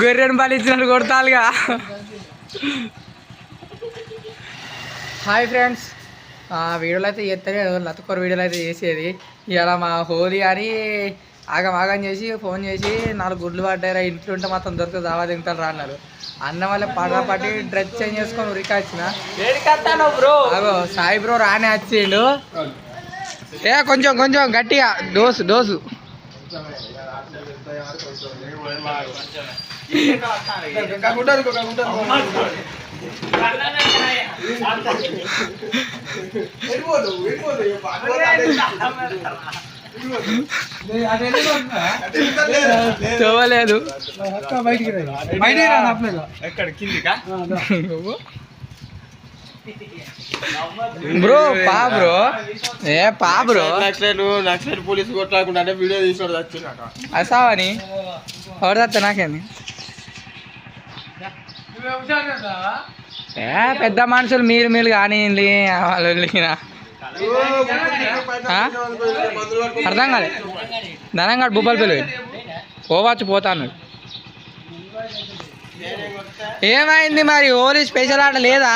గొర్రెను బలిచ్చినట్టు కొడతాలుగా. Hi friends, వీడియోలు అయితే చేస్తేనే లతకొర వీడియోలు అయితే చేసేది. ఇలా మా హోలీ అని ఆగం చేసి ఫోన్ చేసి 4 గుడ్లు పడ్డారా, ఇంట్లో ఉంటే మొత్తం దొరికితే దావా తింటారు రా అన్నారు. అన్న వల్ల పట్టి డ్రెస్ చేంజ్ చేసుకొని ఉరికి వచ్చిన. అగో సాయి బ్రో రానే వచ్చిండు. కొంచెం గట్టిగా డోసు చూడలేదు. బ్రో బ్రో నక్సలైట్ పోలీసు కొట్లాడుకుంటా వీడియో తీసుకోవడం వచ్చిందట. అసావని ఎవరిదత్తా నాకేంది. పెద్ద మనుషులు మీరు కానివ్వండి వాళ్ళు అర్థం కాలే. ధనంగాడు భూపాలపల్లి పోవచ్చు పోతాను. ఏమైంది మరి హోలీ స్పెషల్ ఆట లేదా?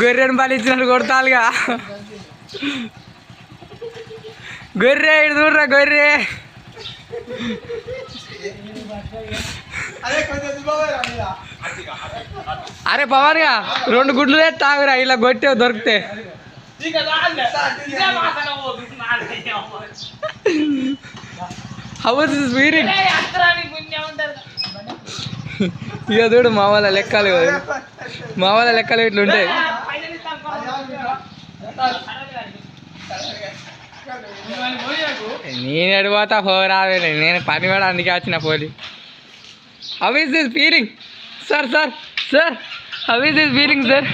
గొర్రెను బలిచ్చినట్టు కొడతాలుగా. గొర్రె ఇటు చూడరా గొర్రె. అరే పవన్గా 2 గుడ్లు తాగురా, ఇలా కొట్టే దొరికితే. హౌస్ స్పీరింగ్ ఇక చూడు మా వాళ్ళ లెక్కలు ఇట్లా ఉంటాయి. నేను అడిపోతా పోరాదే, నేను పని కూడా అందుకే వచ్చిన పోలి. How is this feeling sir? How is this feeling sir?